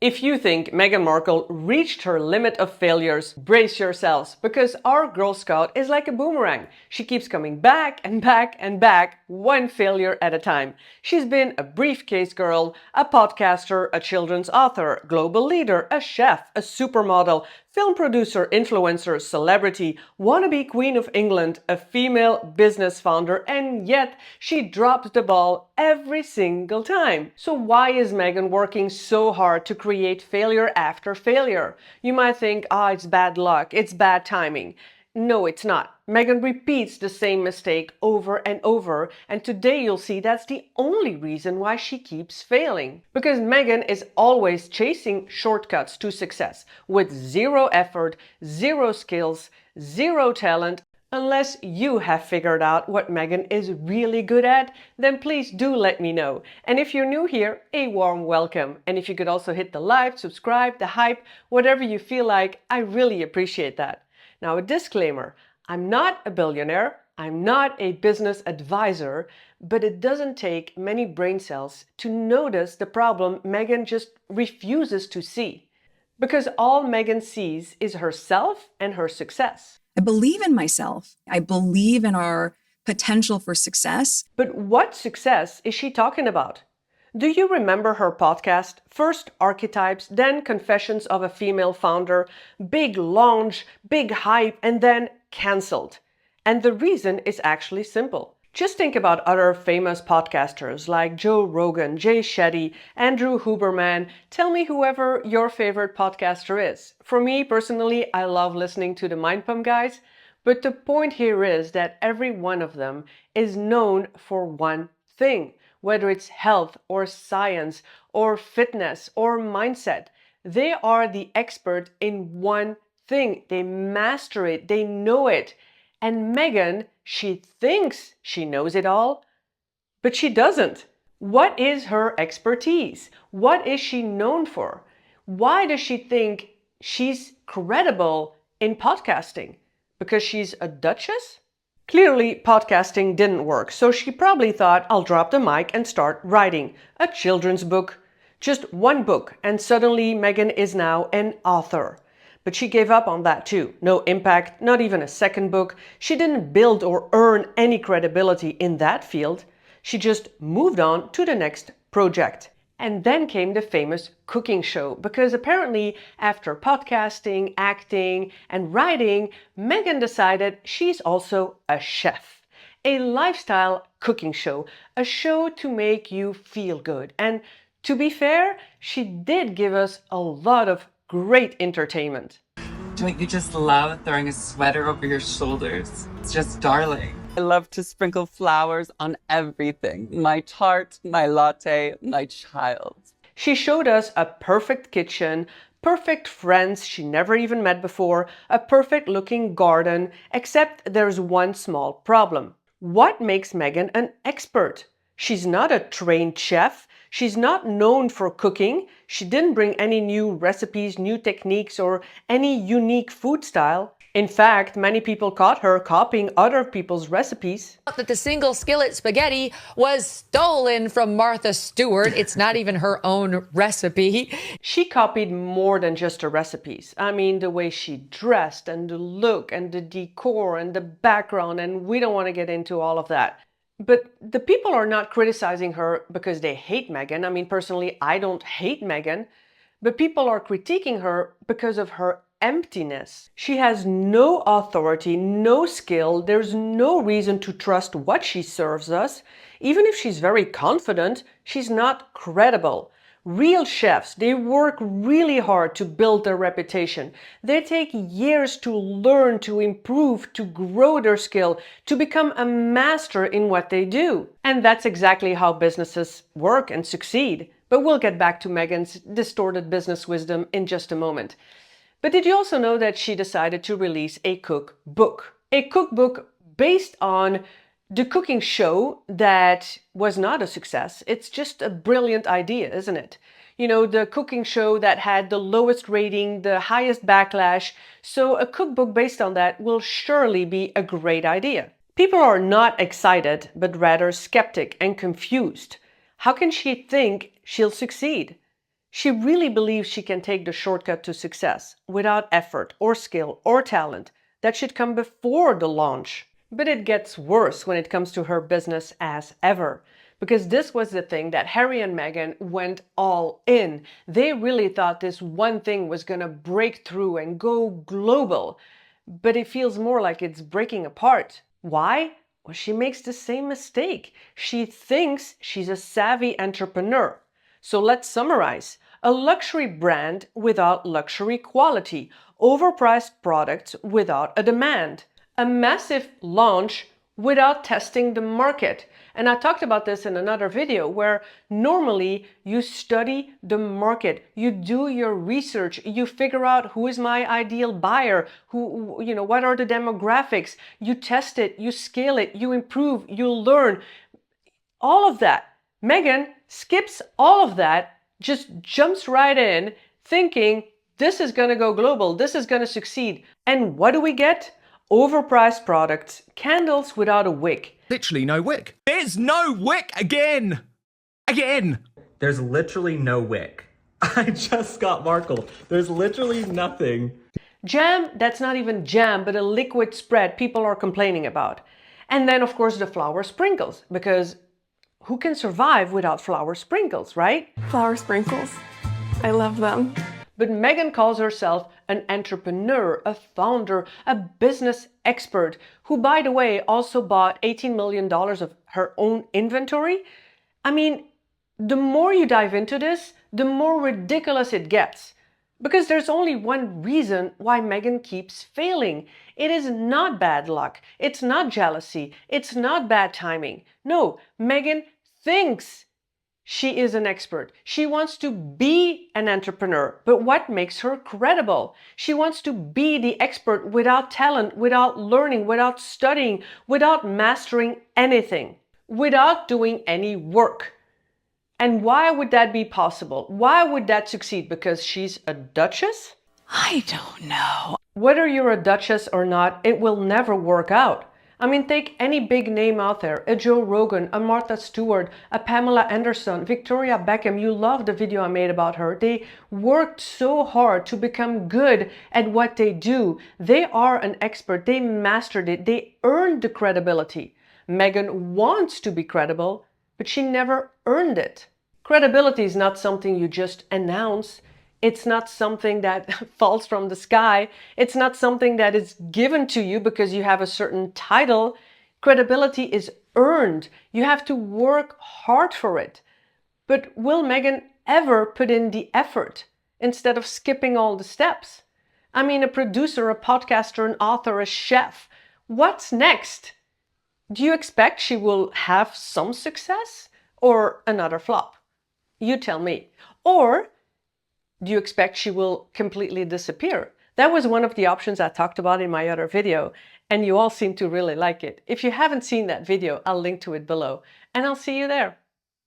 If you think Meghan Markle reached her limit of failures, brace yourselves, because our Girl Scout is like a boomerang. She keeps coming back and back and back, one failure at a time. She's been a briefcase girl, a podcaster, a children's author, global leader, a chef, a supermodel, film producer, influencer, celebrity, wannabe Queen of England, a female business founder, and yet she drops the ball every single time. So why is Meghan working so hard to create failure after failure? You might think, it's bad luck, it's bad timing. No, it's not. Meghan repeats the same mistake over and over, and today you'll see that's the only reason why she keeps failing. Because Meghan is always chasing shortcuts to success with zero effort, zero skills, zero talent. Unless you have figured out what Meghan is really good at, then please do let me know. And if you're new here, a warm welcome. And if you could also hit the like, subscribe, the hype, whatever you feel like, I really appreciate that. Now, a disclaimer, I'm not a billionaire, I'm not a business advisor, but it doesn't take many brain cells to notice the problem Meghan just refuses to see. Because all Meghan sees is herself and her success. I believe in myself. I believe in our potential for success. But what success is she talking about? Do you remember her podcast? First Archetypes, then Confessions of a Female Founder, big launch, big hype, and then cancelled. And the reason is actually simple. Just think about other famous podcasters like Joe Rogan, Jay Shetty, Andrew Huberman. Tell me whoever your favorite podcaster is. For me personally, I love listening to the Mind Pump guys, but the point here is that every one of them is known for one thing. Whether it's health or science or fitness or mindset, they are the expert in one thing. They master it, they know it. And Meghan, she thinks she knows it all, but she doesn't. What is her expertise? What is she known for? Why does she think she's credible in podcasting? Because she's a duchess? Clearly, podcasting didn't work, so she probably thought, I'll drop the mic and start writing a children's book. Just one book, and suddenly Meghan is now an author. But she gave up on that too. No impact, not even a second book. She didn't build or earn any credibility in that field. She just moved on to the next project. And then came the famous cooking show, because apparently after podcasting, acting, and writing, Meghan decided she's also a chef. A lifestyle cooking show, a show to make you feel good. And to be fair, she did give us a lot of great entertainment. Don't you just love throwing a sweater over your shoulders? It's just darling. I love to sprinkle flowers on everything. My tart, my latte, my child. She showed us a perfect kitchen, perfect friends she never even met before, a perfect looking garden, except there's one small problem. What makes Meghan an expert? She's not a trained chef. She's not known for cooking. She didn't bring any new recipes, new techniques, or any unique food style. In fact, many people caught her copying other people's recipes. That the single skillet spaghetti was stolen from Martha Stewart. It's not even her own recipe. She copied more than just her recipes. I mean, the way she dressed and the look and the decor and the background, and we don't want to get into all of that. But the people are not criticizing her because they hate Meghan. I mean, personally, I don't hate Meghan, but people are critiquing her because of her emptiness. She has no authority, no skill. There's no reason to trust what she serves us. Even if she's very confident, she's not credible. Real chefs, they work really hard to build their reputation. They take years to learn, to improve, to grow their skill, to become a master in what they do. And that's exactly how businesses work and succeed. But we'll get back to Meghan's distorted business wisdom in just a moment. But did you also know that she decided to release a cookbook? A cookbook based on the cooking show that was not a success. It's just a brilliant idea, isn't it? You know, the cooking show that had the lowest rating, the highest backlash. So a cookbook based on that will surely be a great idea. People are not excited, but rather skeptic and confused. How can she think she'll succeed? She really believes she can take the shortcut to success without effort or skill or talent that should come before the launch. But it gets worse when it comes to her business as ever. Because this was the thing that Harry and Meghan went all in. They really thought this one thing was gonna break through and go global. But it feels more like it's breaking apart. Why? Well, she makes the same mistake. She thinks she's a savvy entrepreneur. So let's summarize. A luxury brand without luxury quality. Overpriced products without a demand. A massive launch without testing the market. And I talked about this in another video where normally you study the market, you do your research, you figure out who is my ideal buyer, what are the demographics, you test it, you scale it, you improve, you learn, all of that. Meghan skips all of that, just jumps right in thinking this is going to go global, this is going to succeed. And what do we get? Overpriced products, candles without a wick. Literally no wick. There's no wick again! Again! There's literally no wick. I just got Markle. There's literally nothing. Jam, that's not even jam, but a liquid spread people are complaining about. And then, of course, the flour sprinkles, because who can survive without flour sprinkles, right? Flour sprinkles. I love them. But Meghan calls herself an entrepreneur, a founder, a business expert, who, by the way, also bought $18 million of her own inventory. I mean, the more you dive into this, the more ridiculous it gets. Because there's only one reason why Meghan keeps failing. It is not bad luck. It's not jealousy. It's not bad timing. No, Meghan thinks she is an expert. She wants to be an entrepreneur. But what makes her credible? She wants to be the expert without talent, without learning, without studying, without mastering anything, without doing any work. And why would that be possible? Why would that succeed? Because she's a duchess? I don't know. Whether you're a duchess or not, it will never work out. I mean, take any big name out there, a Joe Rogan, a Martha Stewart, a Pamela Anderson, Victoria Beckham. You love the video I made about her. They worked so hard to become good at what they do. They are an expert. They mastered it. They earned the credibility. Meghan wants to be credible, but she never earned it. Credibility is not something you just announce. It's not something that falls from the sky. It's not something that is given to you because you have a certain title. Credibility is earned. You have to work hard for it. But will Meghan ever put in the effort instead of skipping all the steps? I mean, a producer, a podcaster, an author, a chef. What's next? Do you expect she will have some success or another flop? You tell me. Or do you expect she will completely disappear? That was one of the options I talked about in my other video, and you all seem to really like it. If you haven't seen that video, I'll link to it below, and I'll see you there.